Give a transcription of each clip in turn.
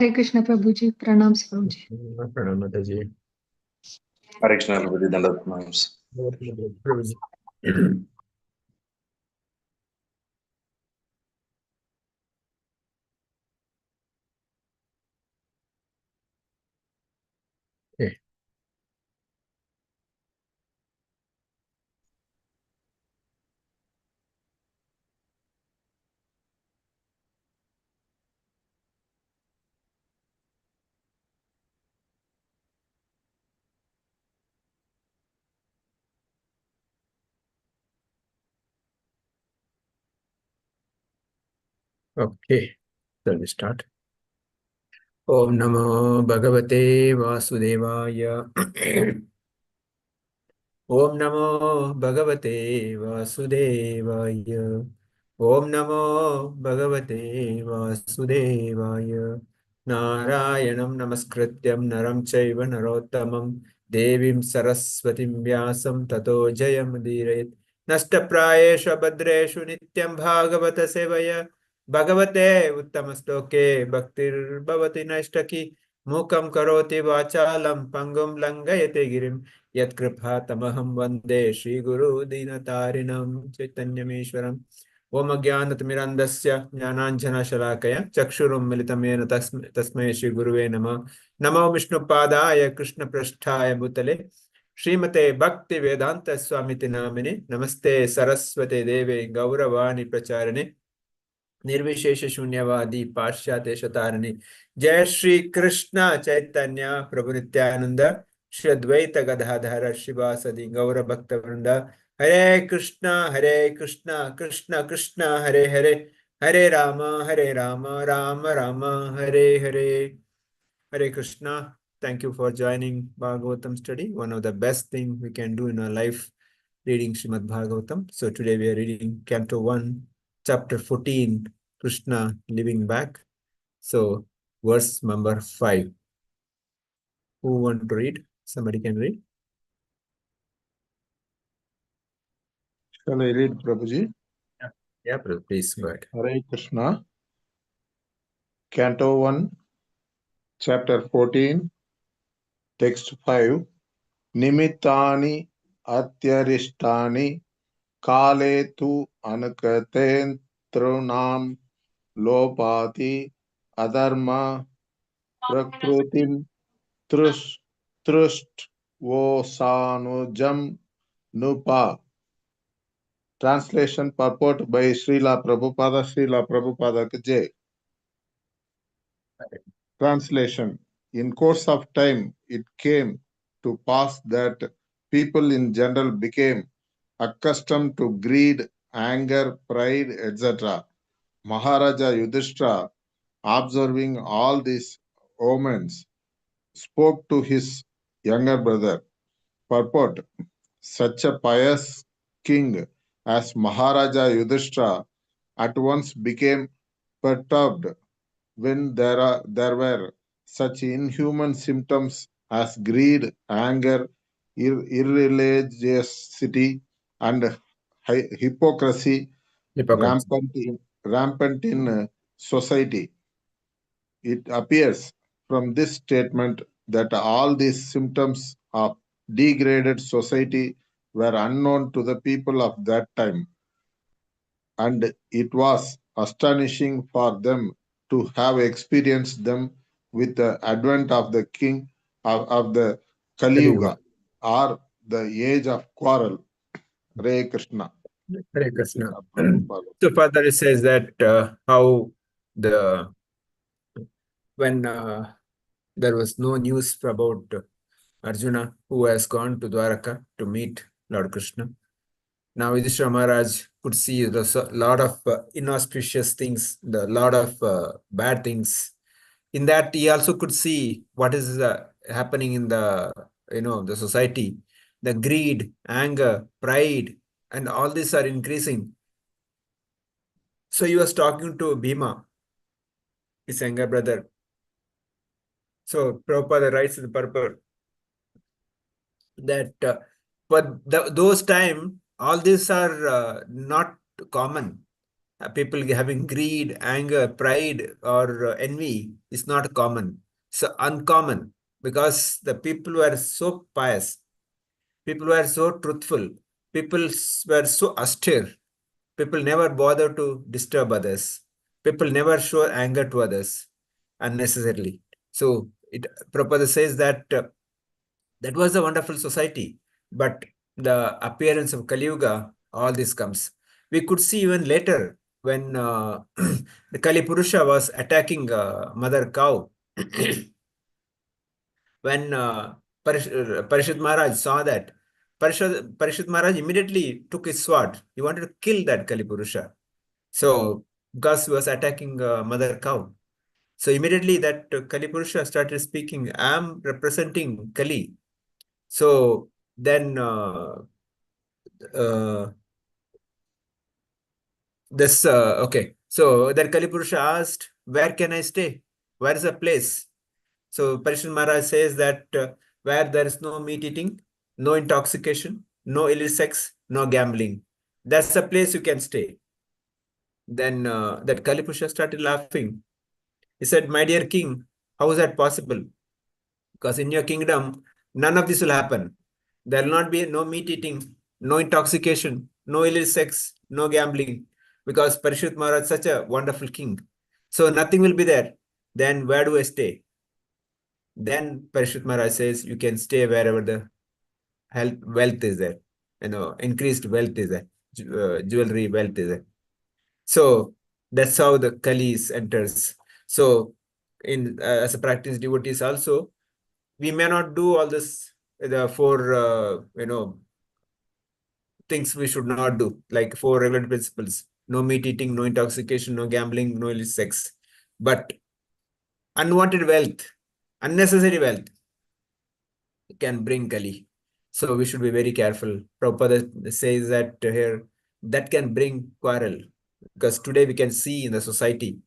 Hare Krishna Prabhuji, Pranams Prabhuji. Pranam Mataji. Hare Krishna Prabhuji, Dandavat Pranams. Prabhuji. Okay. Okay, shall we start? Om Namo Bhagavate Vasudevaya. Om Namo Bhagavate Vasudevaya. Om Namo Bhagavate Vasudevaya. Narayanam Namaskrityam Naram Chaiva Narottamam Devim Saraswatim Vyasam Tato Jayamudire Nashtaprayeshu Bhadreshu Nityam Bhagavata Sevaya Bhagavate Uttamastoke Bhaktir Bhavati Nashtaki Mukam Karoti Vachalam Pangum Langayate Girim Yatkripa Tamaham Vande Shri Guru Dinatarinam Chaitanyameshwaram Om Ajnanatirmirandasya Jnananjana Shalakaya Chakshurum Militamena Tasmai Shri Guruve Namah Namo Vishnu Padaya Krishna Prasthaya Bhutale Srimate Bhakti Vedanta Swamiti Namine Namaste Saraswate Deve Gauravani Pracharane निर्विशेष शून्यवादी पाश्चात्य शतारणी जय श्री कृष्ण चैतन्य प्रभु नित्यानंद श्री अद्वैत गदाधर शिवासदि गौर भक्त वृंद हरे Krishna Krishna Krishna Hare Hare Hare Ram Ram Ram Hare Hare Hare Krishna. Thank you for joining Bhagavatam study. One of the best things we can do in our life, reading Srimad Bhagavatam. So today we are reading Canto 1, Chapter 14, Krishna living back. So verse number 5. Who want to read? Somebody can read. Shall I read, Prabhuji? Yeah, please go ahead. Hare Krishna. Canto 1, Chapter 14, Text 5. Nimittani atyaristani kale tu anakaten trunam lopati adharma prakrutim trust vosanujam nupa. Translation purport by Srila Prabhupada ki Jai. Translation. In course of time, it came to pass that people in general became accustomed to greed, anger, pride, etc. Maharaja Yudhishthira, observing all these omens, spoke to his younger brother. Purport. Such a pious king as Maharaja Yudhishthira at once became perturbed when there were such inhuman symptoms as greed, anger, irreligiosity, and hypocrisy rampant in society. It appears from this statement that all these symptoms of degraded society were unknown to the people of that time, and it was astonishing for them to have experienced them with the advent of the king of the Kali Yuga, or the age of quarrel. Hare Krishna. Hare Krishna. So further it says that how when there was no news about Arjuna, who has gone to Dwaraka to meet Lord Krishna. Now Yudhishthira Maharaj could see a lot of inauspicious things, the lot of bad things. In that, he also could see what is happening in the the society, the greed, anger, pride, and all these are increasing. So he was talking to Bhima, his younger brother. So Prabhupada writes in the purport that but those time all these are not common. people having greed, anger, pride, or envy is not common. So uncommon, because the people were so pious, people were so truthful, people were so austere, people never bother to disturb others, people never show anger to others unnecessarily. So Prabhupada says that that was a wonderful society, but the appearance of Kali Yuga, all this comes. We could see even later when the Kali Purusha was attacking mother cow. When Parishad Maharaj saw that, Parishad Maharaj immediately took his sword. He wanted to kill that Kali Purusha. So, because he was attacking mother cow. So immediately that Kali Purusha started speaking, I am representing Kali. So then okay. So then Kali Purusha asked, where can I stay? Where is the place? So Parishad Maharaj says that where there is no meat eating, no intoxication, no illicit sex, no gambling, that's the place you can stay. Then that Kali Purusha started laughing. He said, my dear king, how is that possible? Because in your kingdom, none of this will happen. There will not be no meat eating, no intoxication, no illicit sex, no gambling, because Parishut Maharaj is such a wonderful king. So nothing will be there. Then where do I stay? Then Parishut Maharaj says, you can stay wherever the wealth is there. Increased wealth is there. Jewelry wealth is there. So that's how the Kalis enters. So as a practice devotees also, we may not do all this, the four things we should not do, like four regular principles: no meat eating, no intoxication, no gambling, no illicit sex. But unwanted wealth, unnecessary wealth can bring Kali. So we should be very careful. Prabhupada says that here, that can bring quarrel, because today we can see in the society,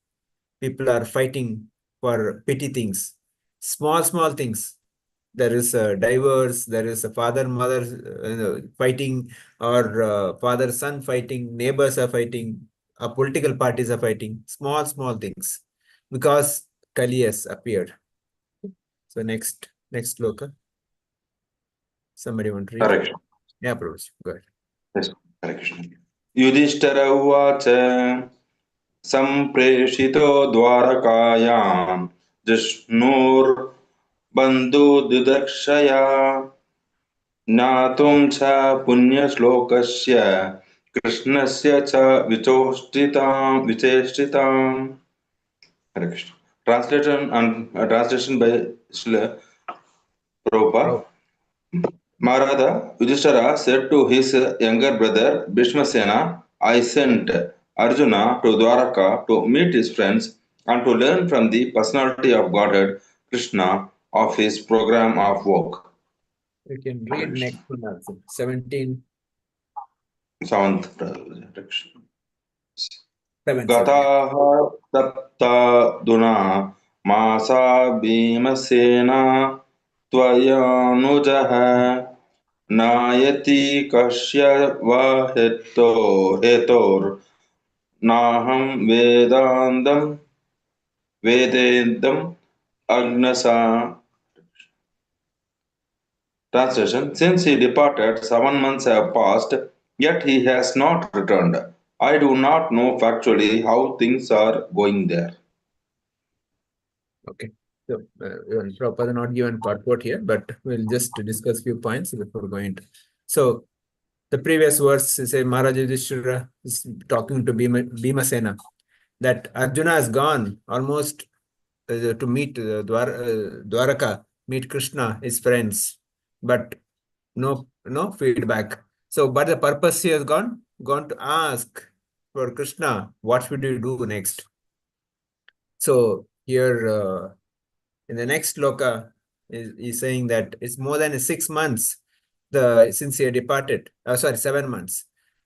people are fighting for petty things, small things. There is a divorce, there is a father-mother fighting, or father-son fighting, neighbors are fighting, political parties are fighting, small things, because Kali has appeared. So next sloka. Somebody want to read? Correction. Yeah, Prabhu, go ahead. Yes, correction. Yudhishthira uvacha सम्प्रेषितो द्वारकायां जिष्णुर्बन्धुदुदक्षया ज्ञातुं च पुण्यश्लोकस्य कृष्णस्य च विचेष्टिताम्. Translation by Srila Prabhupada. Maharada Yudhishthira said to his younger brother Bhishmasena, I sent Arjuna to Dwaraka to meet his friends and to learn from the personality of Godhead Krishna of his program of work. You can read next one also. 17. 7th. Yeah. Gataha tapta duna masa bhimasena tvayanujaha नायति कस्य वा हेतोर् नाहं वेदेदम् अग्नसा. Translation: Since he departed, 7 months have passed, yet he has not returned. I do not know factually how things are going there. Okay. So, Prabhupada not given purport here, but we'll just discuss few points before going to. So, the previous verse is a Maharaja Yudhishthira is talking to Bhimasena, that Arjuna has gone almost to meet Dwaraka, meet Krishna, his friends, but no feedback. So, but the purpose he has gone to ask for Krishna, what should you do next? So here in the next sloka is saying that it's more than 6 months since he had departed. 7 months,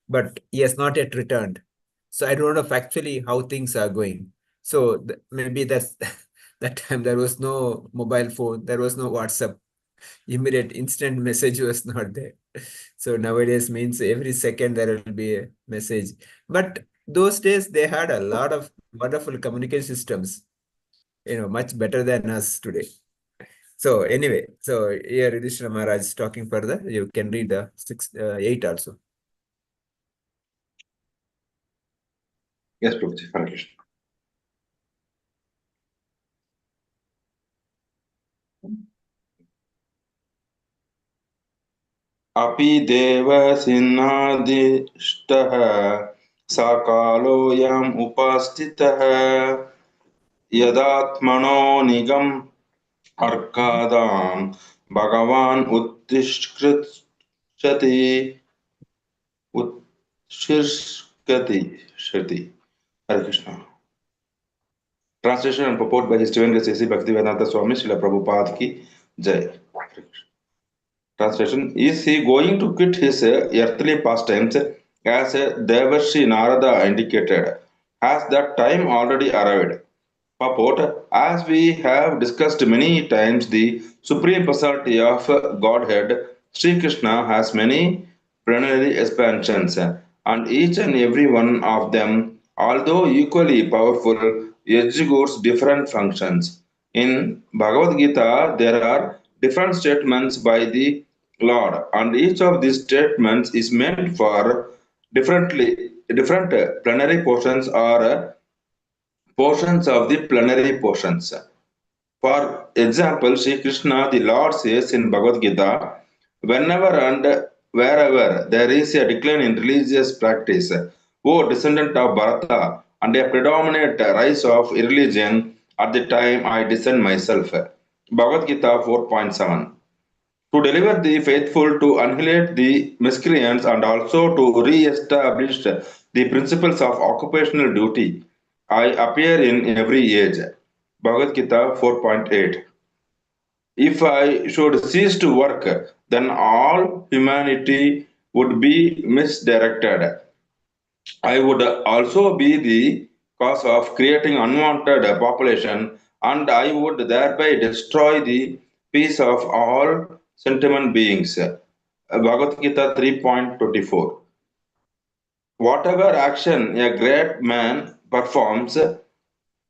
but he has not yet returned. So I don't know factually how things are going. So maybe that's that time there was no mobile phone, there was no WhatsApp. Immediate instant message was not there. So nowadays means every second there will be a message. But those days they had a lot of wonderful communication systems, much better than us today. So anyway, so here Yudhishthira Maharaj is talking further. You can read the 8 also. Yes, Prabhuji. Hare Krishna. अपि देवसिंहादिष्टः साकालोऽयम् उपस्थितः यदात्मनो निगम अर्कादां भगवान् उत्तिष्ठति शति. Hare Krishna. Translation and purport by His Divine Grace A.C. Bhaktivedanta Swami Srila Prabhupada ki Jai. Translation: Is he going to quit his earthly pastimes as Devarshi Narada indicated? Has that time already arrived? Purport: As we have discussed many times, the Supreme Personality of Godhead, Sri Krishna, has many plenary expansions, and each and every one of them, although equally powerful, executes different functions. In Bhagavad Gita, there are different statements by the Lord, and each of these statements is meant for different plenary portions or portions of the plenary portions. For example, Sri Krishna, the Lord, says in Bhagavad Gita, whenever and wherever there is a decline in religious practice, O descendant of Bharata, and a predominant rise of religion, at the time I descend myself. Bhagavad Gita 4.7. To deliver the faithful, to annihilate the miscreants, and also to re-establish the principles of occupational duty, I appear in every age. Bhagavad Gita 4.8. If I should cease to work, then all humanity would be misdirected. I would also be the cause of creating unwanted population, and I would thereby destroy the peace of all sentient beings. Bhagavad Gita 3.24. Whatever action a great man performs,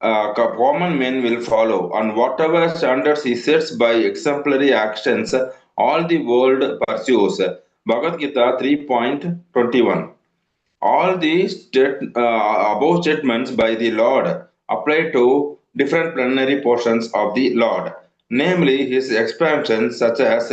common men will follow, and whatever standards he sets by exemplary actions, all the world pursues. Bhagavad Gita 3.21. All these above statements by the Lord apply to different plenary portions of the Lord, namely his expansions such as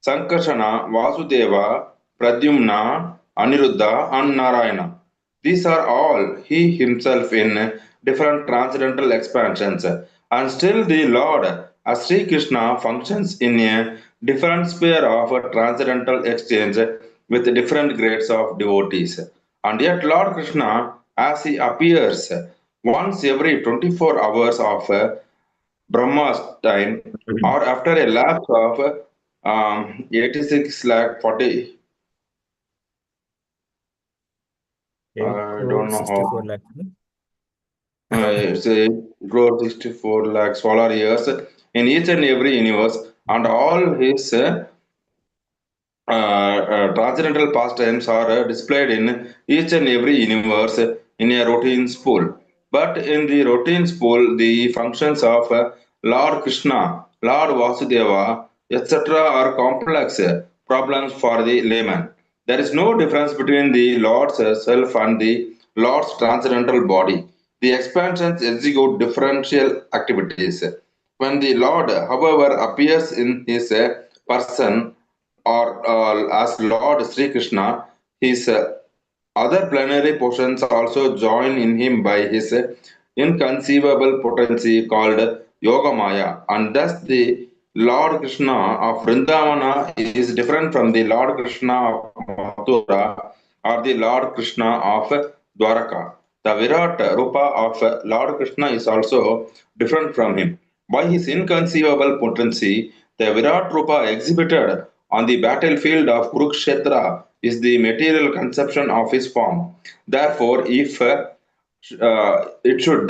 Sankarsana, Vasudeva, Pradyumna, Aniruddha, and Narayana. These are all he himself in different transcendental expansions, and still the Lord, as Sri Krishna, functions in a different sphere of transcendental exchange with different grades of devotees. And yet Lord Krishna, as he appears once every 24 hours of Brahma's time, or after a lapse of 86 lakh 40, I don't know 64 how. lakhs. It's a crore 64 lakh solar years in each and every universe, and all his transcendental pastimes are displayed in each and every universe in a routine spool. But in the routine spool, the functions of Lord Krishna, Lord Vasudeva, etc. are complex problems for the layman. There is no difference between the Lord's self and the Lord's transcendental body. The expansions execute differential activities. When the Lord, however, appears in his person, or as Lord Sri Krishna, his other plenary portions also join in him by his inconceivable potency called Yoga Maya, and thus the Lord Krishna of Vrindavana is different from the Lord Krishna of Mathura or the Lord Krishna of Dwaraka. The Virat Rupa of Lord Krishna is also different from him. By his inconceivable potency, the Virat Rupa exhibited on the battlefield of Kurukshetra is the material conception of his form. Therefore, it should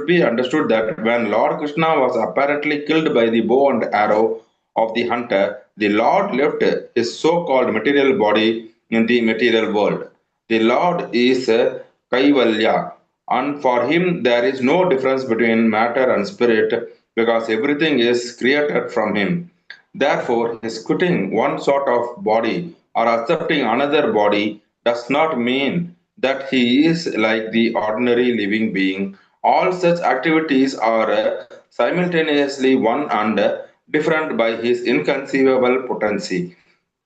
be understood that when Lord Krishna was apparently killed by the bow and arrow of the hunter, the Lord left his so-called material body in the material world. The Lord is Kaivalya. And for him, there is no difference between matter and spirit because everything is created from him. Therefore, his quitting one sort of body or accepting another body does not mean that he is like the ordinary living being. All such activities are simultaneously one and different by his inconceivable potency.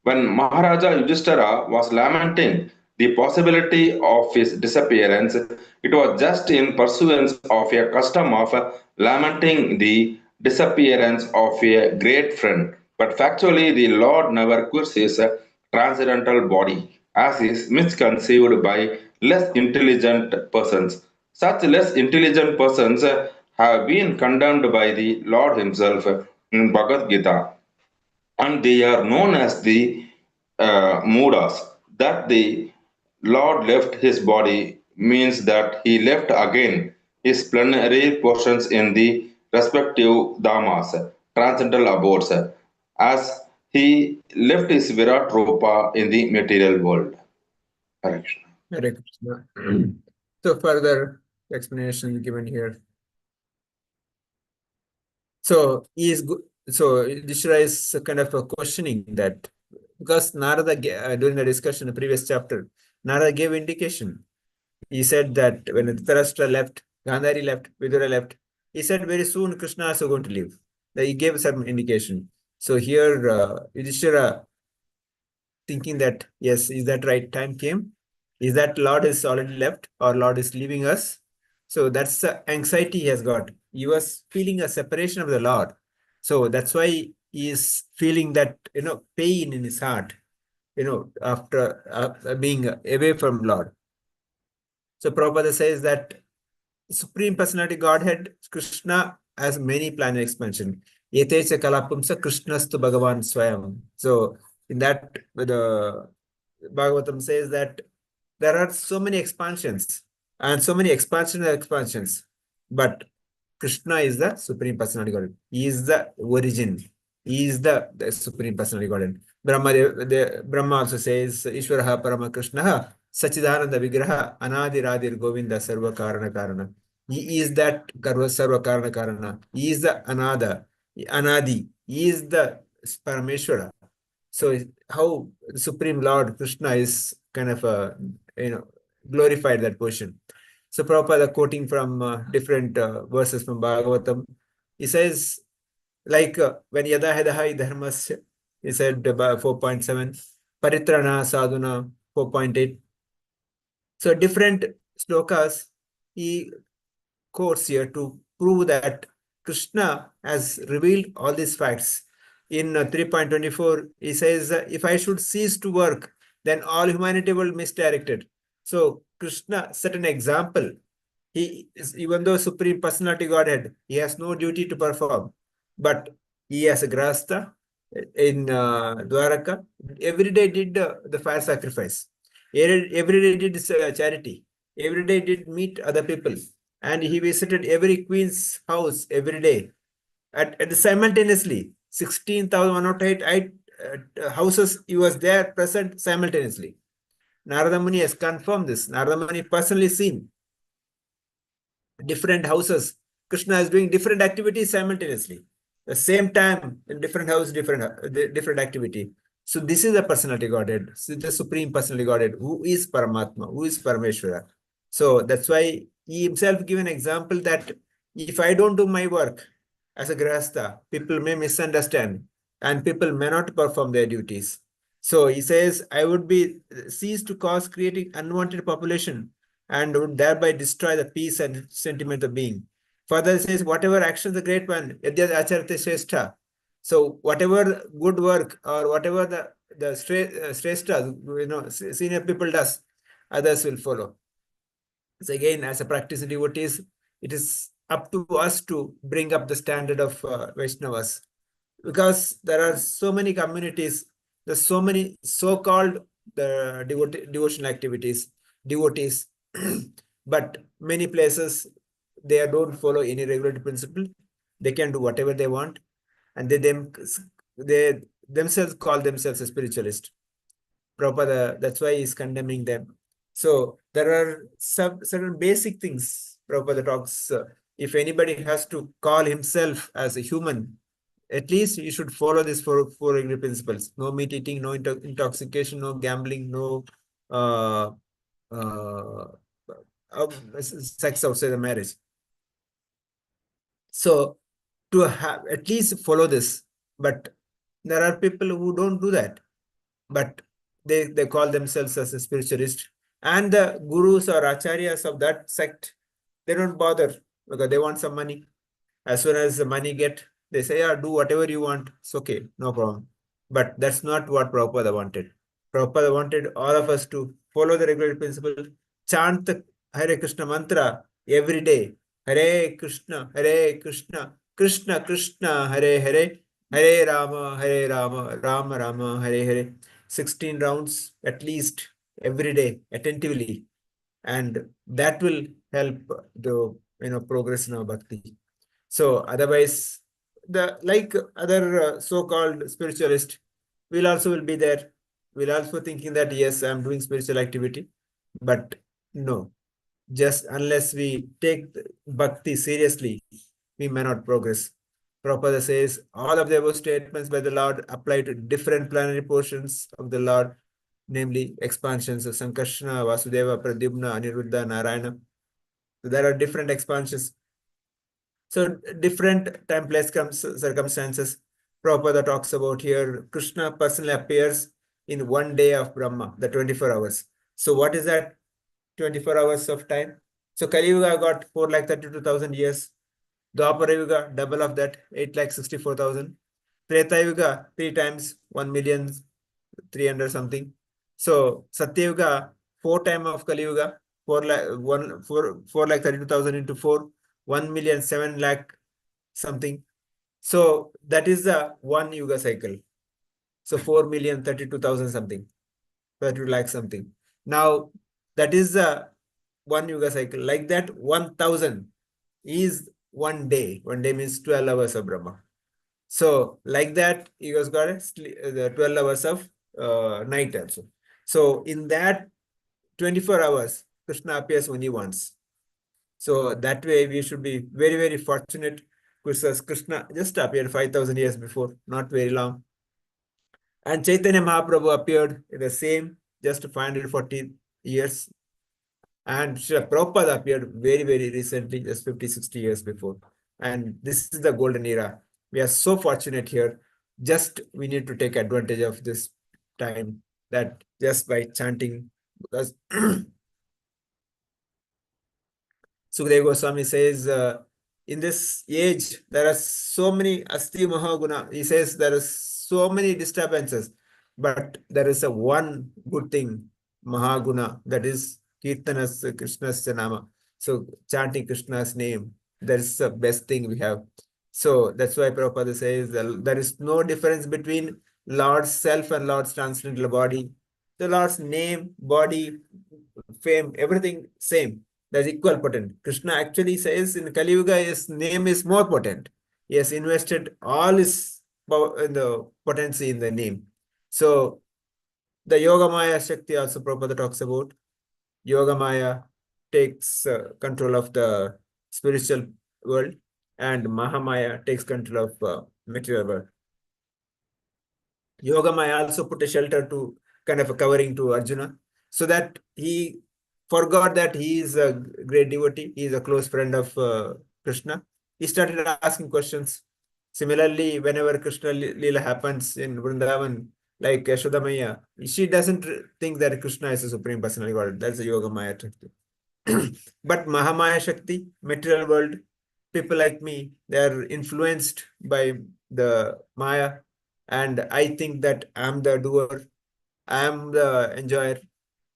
When Maharaja Yudhishthira was lamenting the possibility of his disappearance, it was just in pursuance of a custom of lamenting the disappearance of a great friend. But factually, the Lord never quits his transcendental body, as is misconceived by less intelligent persons. Such less intelligent persons have been condemned by the Lord Himself in Bhagavad Gita, and they are known as the Mudas. That the Lord left his body means that he left again his plenary portions in the respective dhamas, transcendental abodes, as he left his Virat Rupa in the material world. Hare Krishna. Hare Krishna. So further explanation given here. So he is good. So Yudhishthira is kind of a questioning that because Narada during the discussion in the previous chapter, Narada gave indication. He said that when Dhritarashtra left, Gandhari left, Vidura left, he said very soon Krishna is also going to leave. He gave some indication. So here Yudhishthira thinking that, yes, is that right? Time came. Is that Lord is already left or Lord is leaving us? So that's the anxiety he has got. He was feeling a separation of the Lord. So that's why he is feeling that, pain in his heart, after being away from Lord. So Prabhupada says that Supreme Personality Godhead, Krishna, has many planetary expansion. Yetecha kalapumsa Krishnastu Bhagavan Swayam. So in that, the Bhagavatam says that there are so many expansions and so many expansions, but Krishna is the Supreme Personality Godhead. He is the origin. He is the Supreme Personality Godhead. Brahma also says, Ishvaraha Parama Krishnaha Sachidananda Vigraha Anadiradir Govinda Sarva Karana Karana. He is that Sarva Karana Karana. He is the Anadi. He is the Parameshwara. So how the Supreme Lord Krishna is kind of glorified that portion. So Prabhupada quoting from different verses from Bhagavatam, he says like when Yada Hadaha Dharmasya, he said 4.7, Paritrana Sadhuna 4.8. So different slokas he quotes here to prove that Krishna has revealed all these facts. In 3.24, he says, if I should cease to work, then all humanity will be misdirected. So Krishna set an example. He is, even though Supreme Personality Godhead, he has no duty to perform, but he has a grasta in Dwaraka. Every day did the fire sacrifice. Every day did charity. Every day did meet other people. And he visited every queen's house every day. At the simultaneously, 16,108 houses, he was there present simultaneously. Narada Muni has confirmed this. Narada Muni personally seen different houses. Krishna is doing different activities simultaneously. The same time, in different house, different activity. So this is the personality Godhead, the Supreme Personality Godhead, who is Paramatma, who is Parameshwara. So that's why he himself give an example that if I don't do my work as a grahastha, people may misunderstand and people may not perform their duties. So he says, I would be cease to cause creating unwanted population and would thereby destroy the peace and sentiment of being. Further it says, whatever actions the great one, yadyad acharate shrestha. So whatever good work or whatever the shrestha, senior people does, others will follow. So again, as a practicing devotees, it is up to us to bring up the standard of Vaishnavas, because there are so many communities, there's so many so-called devotional activities, devotees, but many places they don't follow any regulatory principle. They can do whatever they want, and they themselves call themselves a spiritualist. Prabhupada, that's why he's condemning them. So there are some certain basic things Prabhupada talks. If anybody has to call himself as a human, at least you should follow these four agreed principles. No meat eating, no intoxication, no gambling, no uh, uh, sex outside the marriage. So to have at least follow this, but there are people who don't do that, but they call themselves as a spiritualist, and the gurus or acharyas of that sect, they don't bother because they want some money. As soon as the money get, they say, yeah, do whatever you want, it's okay, no problem. But that's not what Prabhupada wanted. Prabhupada wanted all of us to follow the regular principle, chant the Hare Krishna mantra every day. Hare Krishna, Krishna Krishna, Hare Hare, Hare Rama, Rama Rama, Hare Hare. 16 rounds at least every day, attentively. And that will help the progress in our bhakti. So otherwise, the like other so-called spiritualist will be there. Will also thinking that yes, I'm doing spiritual activity, but no, just unless we take bhakti seriously, we may not progress. Prabhupada says all of the above statements by the Lord apply to different planetary portions of the Lord, namely expansions of Sankarshana, Vasudeva, Pradyumna, Aniruddha, Narayana. So there are different expansions. So different time, place, circumstances. Prabhupada talks about here, Krishna personally appears in one day of Brahma, the 24 hours. So what is that 24 hours of time? So Kali Yuga got 4,32,000 years. Dwapara Yuga, double of that, 8,64,000. Treta Yuga, 3 times 1,300,000 something. So Satya Yuga, 4 times of Kali Yuga, 4,32,000 into 4, 1,007,000 something. So that is the one Yuga cycle. So 4,032,000 something, 32 lakh something. Now that is the one Yuga cycle. Like that, 1,000 is one day. One day means 12 hours of Brahma. So like that, he has got the 12 hours of night also. So in that 24 hours, Krishna appears only once. So that way we should be very, very fortunate because Krishna just appeared 5,000 years before, not very long. And Chaitanya Mahaprabhu appeared in the same, just 540 years. And Srila Prabhupada appeared very, very recently, just 50, 60 years before. And this is the golden era. We are so fortunate here. Just we need to take advantage of this time, that just by chanting, because Sukadeva Goswami says, in this age, there are so many Asti Mahaguna. He says there are so many disturbances, but there is a one good thing, Mahaguna, that is Kirtanas Krishna's Nama. So chanting Krishna's name, that is the best thing we have. So that's why Prabhupada says there is no difference between Lord's self and Lord's transcendental body. The Lord's name, body, fame, everything same. That's equal potent. Krishna actually says in Kali Yuga, his name is more potent. He has invested all his the potency in the name. So the Yoga Maya Shakti also Prabhupada talks about. Yoga Maya takes control of the spiritual world, and Mahamaya takes control of material world. Yoga Maya also put a shelter to kind of a covering to Arjuna, so that he forgot that he is a great devotee, he is a close friend of Krishna. He started asking questions. Similarly, whenever Krishna Leela happens in Vrindavan, like Yashoda Maya, she doesn't think that Krishna is a supreme personality God. That's a Yoga Maya Shakti. But Mahamaya Shakti, material world, people like me, they are influenced by the Maya, and I think that I'm the doer, I'm the enjoyer.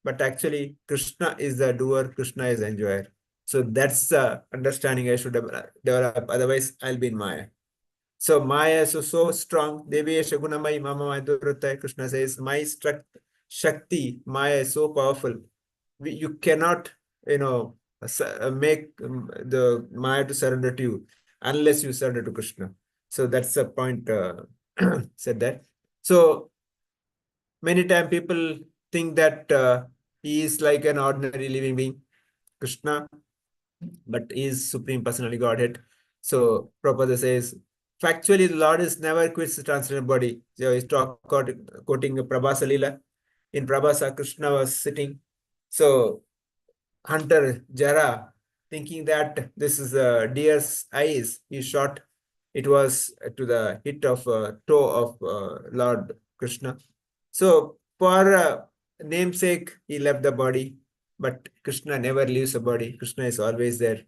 But actually, Krishna is the doer, Krishna is the enjoyer. So that's the understanding I should develop. Otherwise, I'll be in Maya. So Maya is so strong. Devi Shagunamai Mama Madhurata. Krishna says, my Shakti, Maya is so powerful. You cannot, make the Maya to surrender to you unless you surrender to Krishna. So that's the point said that. So many times people think that He is like an ordinary living being, Krishna, but he is Supreme Personality Godhead. So Prabhupada says, factually, the Lord is never quits the transcendental body. So he's quoting Prabhasa Lila. In Prabhasa, Krishna was sitting. So hunter Jara, thinking that this is a deer's eyes, he shot. It was to the hit of toe of Lord Krishna. So for namesake, he left the body, but Krishna never leaves the body. Krishna is always there.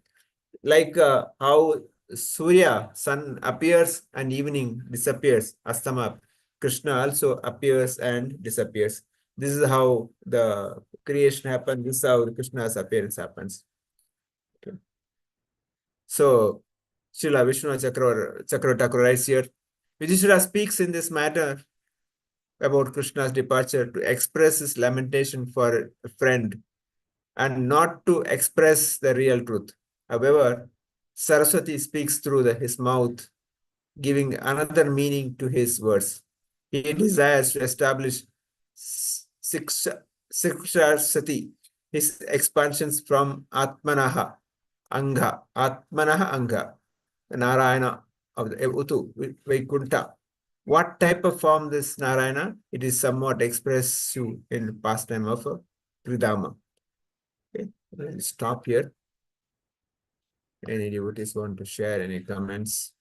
Like how Surya, sun appears and evening disappears, Astama, Krishna also appears and disappears. This is how the creation happens. This is how Krishna's appearance happens. Okay. So, Srila Vishnu Chakravarti writes here, Yudhishthira speaks in this matter about Krishna's departure to express his lamentation for a friend and not to express the real truth. However, Saraswati speaks through his mouth, giving another meaning to his words. He desires to establish Siksha his expansions from Atmanaha Anga, Narayana of the Utu, Vaikuntha. What type of form this Narayana? It is somewhat expressive in pastime of Tridama. Okay, I'll stop here. Any devotees want to share any comments?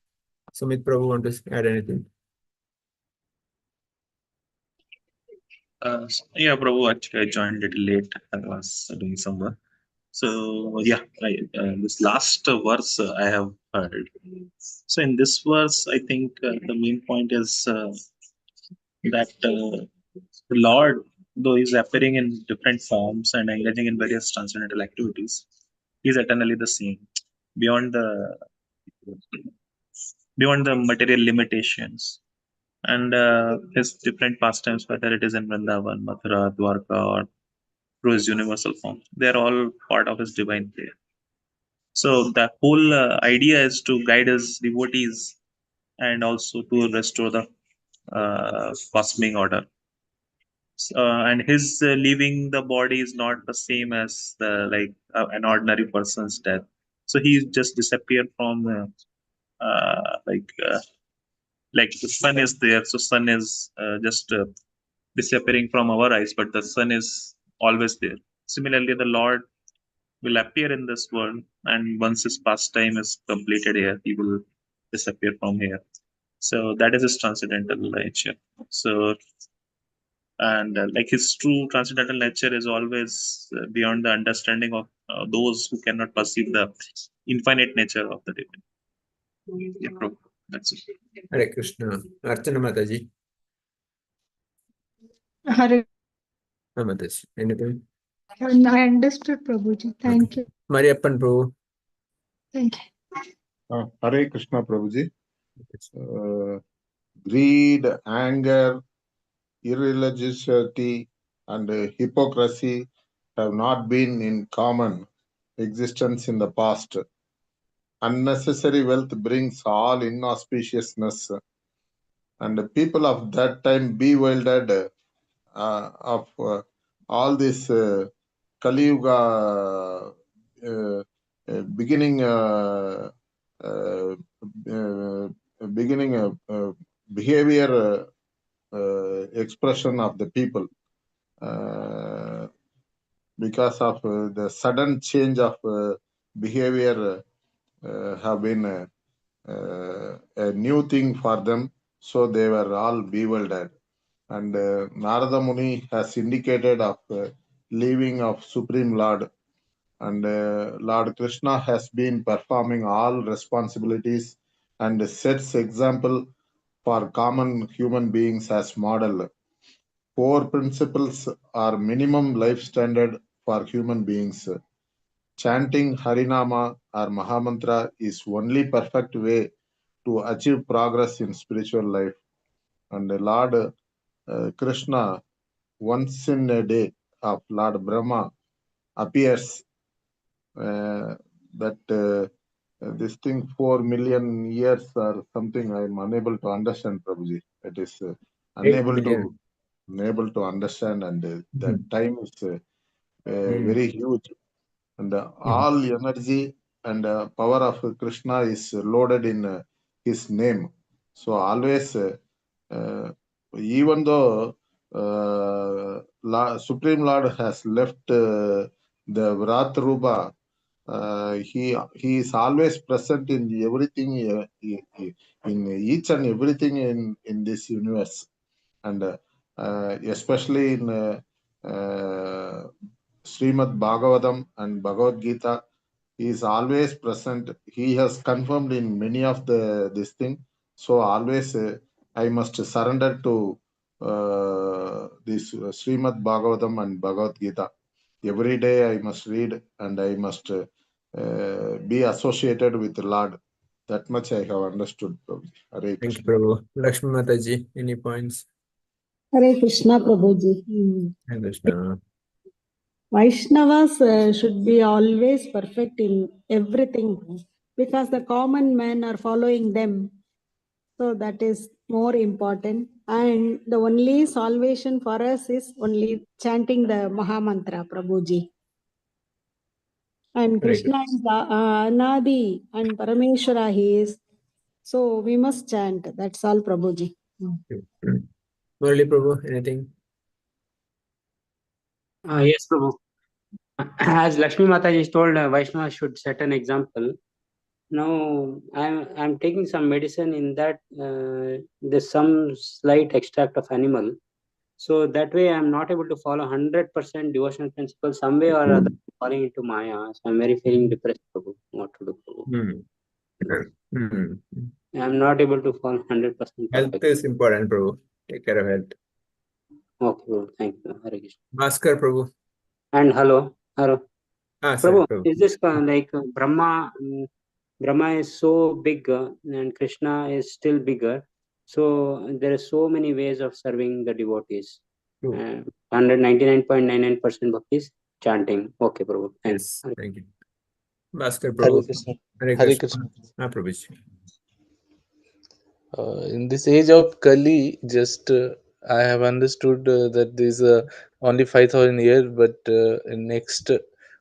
Sumit Prabhu want to add anything? Yeah, Prabhu, actually, I joined a little late. I was doing some work. So, yeah, this last verse I have heard. So, in this verse, I think the main point is that the Lord, though he's appearing in different forms and engaging in various transcendental activities, he's eternally the same. Beyond the material limitations and his different pastimes, whether it is in Vrindavan, Mathura, Dwarka, or through his universal form, they're all part of his divine play. So the whole idea is to guide his devotees and also to restore the cosmic order. And his leaving the body is not the same as an ordinary person's death. So he just disappeared from like the sun is there. So sun is just disappearing from our eyes, but the sun is always there. Similarly, the Lord will appear in this world, and once his pastime is completed here, he will disappear from here. So that is his transcendental nature. So, and like his true transcendental nature is always beyond the understanding of those who cannot perceive the infinite nature of the divine. Yeah, Prabhu, that's it. Hare Krishna. Archana Mataji. Hare, Mataji. Anything? I understood, Prabhuji. Thank you. Mariappan Prabhu. Thank you. Hare Krishna Prabhuji. Greed, anger, irreligiosity, and hypocrisy have not been in common existence in the past. Unnecessary wealth brings all inauspiciousness, and the people of that time bewildered of all this Kali Yuga beginning behavior expression of the people because of the sudden change of behavior have been a new thing for them, so they were all bewildered. And Narada Muni has indicated of leaving of Supreme Lord, and Lord Krishna has been performing all responsibilities and sets example for common human beings as model. 4 principles are minimum life standard for human beings. Chanting Harinama or Mahamantra is only perfect way to achieve progress in spiritual life. And Lord Krishna, once in a day of Lord Brahma, appears that this thing 4 million years or something I am unable to understand, Prabhuji. It is unable to understand, and that time is very huge. And all energy and power of Krishna is loaded in his name. So always, even though Supreme Lord has left the Vrat Rupa, he is always present in everything, in each and everything in this universe, and especially in Srimad Bhagavatam and Bhagavad Gita. He is always present. He has confirmed in many of this thing. So always I must surrender to this Srimad Bhagavatam and Bhagavad Gita. Every day I must read and I must be associated with the Lord. That much I have understood. Hare Thank you, Krishna. Prabhu. Lakshmi Mataji, any points? Hare Krishna, Prabhuji. Hare Krishna. Vaishnavas should be always perfect in everything because the common men are following them. So that is more important. And the only salvation for us is only chanting the Mahamantra, Prabhuji. And Very Krishna is Anadi and Parameshwara he is. So we must chant. That's all, Prabhuji. good. Murali Prabhu, anything? Yes, Prabhu. As Lakshmi Mataji is told, Vaishnava should set an example. Now, I'm taking some medicine in that there's some slight extract of animal. So that way I'm not able to follow 100% devotional principle. Some way or other, falling into Maya. So I'm very feeling depressed, Prabhu. What to do, Prabhu? I'm not able to follow 100% Health perfect. is important, Prabhu. Take care of health. Okay, Prabhu. Thank you. Hare Krishna. Bhaskar, Prabhu. And hello. Sorry, Prabhu, Prabhu. is this like Brahma is so big and Krishna is still bigger. So there are so many ways of serving the devotees. 199.99% bhakti is chanting. Okay, Prabhu. Thanks. Yes, thank you. Bhaskar, Hare Prabhu. Krishna. Hare Hare Krishna. Krishna. Prabhu. In this age of Kali, just I have understood that there is only 5,000 years, but next,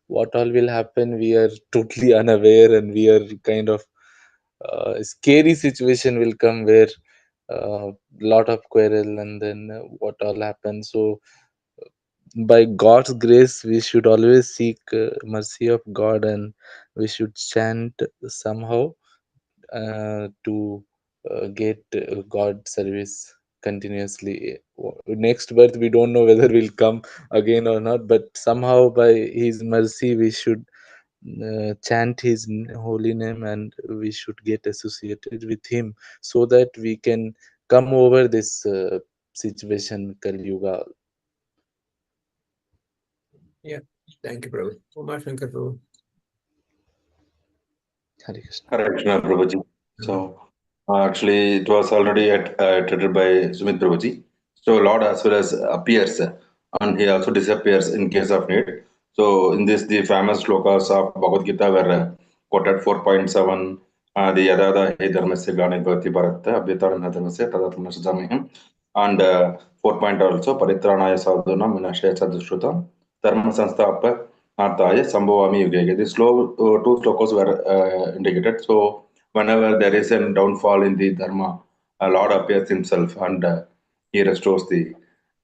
what all will happen, we are totally unaware, and we are kind of scary situation will come where lot of quarrel, and then what all happens. So, by God's grace, we should always seek mercy of God, and we should chant somehow to get God service continuously. Next birth, we don't know whether we'll come again or not, but somehow by His mercy, we should chant His holy name, and we should get associated with Him so that we can come over this situation, Kali Yuga. Yeah, thank you, Prabhu. Umar Shankar, Prabhu. Hare Krishna. Hare Krishna, Prabhuji. So, actually, it was already treated by Sumit Prabhuji. So, Lord as well as appears and he also disappears in case of need. So, in this, the famous shlokas of Bhagavad Gita were quoted 4.7. The Yadada He Dharmasya Gani Bhakti Bharatta Abhitaran Dharmasya Tadatma Sajamiham. And 4 point also Paritranaya Sadhuna Minashaya Sadhushrutam Dharma Sanstapa Arthaya Sambhavami Yuge. These two slokas were indicated. So, whenever there is a downfall in the Dharma, a Lord appears himself and he restores the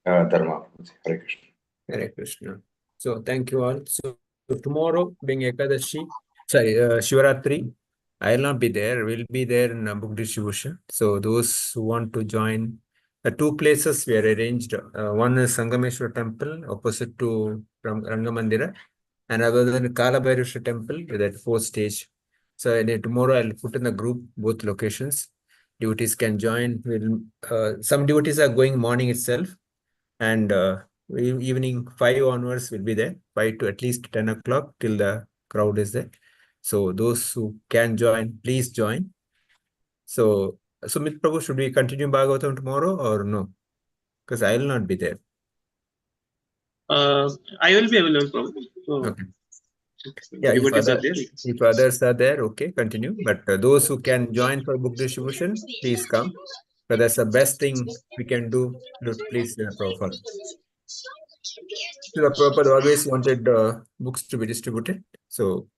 Dharma. Hare Krishna. Hare Krishna. So, thank you all. So tomorrow, being Ekadashi, Shivaratri, I will not be there. We'll be there in book distribution. So, those who want to join, two places we are arranged. One is Sangameshwar Temple, opposite to Rangamandira, and other than Kalabhairashwar Temple with that 4th stage. So, tomorrow I'll put in the group both locations. Devotees can join. Some devotees are going morning itself, and evening 5 onwards will be there, 5 to at least 10 o'clock till the crowd is there. So those who can join, please join. So Sumit Prabhu, should we continue Bhagavatam tomorrow or no? Because I will not be there. I will be available, probably. So, Okay. Yeah, if others are there, okay, continue. But those who can join for book distribution, please come. But that's the best thing we can do. Please, Prabhupada. Srila Prabhupada always wanted books to be distributed, so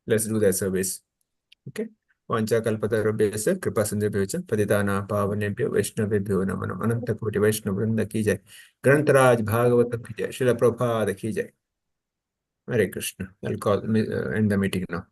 let's do that service. Okay. वाञ्छा कल्पतरुभ्यश्च कृपा सिन्धुभ्यो च पतितानां पावनेभ्यो वैष्णवेभ्यो नमो नमः। अनंत कोटि वैष्णव वृंद की जय। ग्रंथराज भागवत की जय। श्रील प्रभुपाद की जय। Hare Krishna. I'll end the meeting now.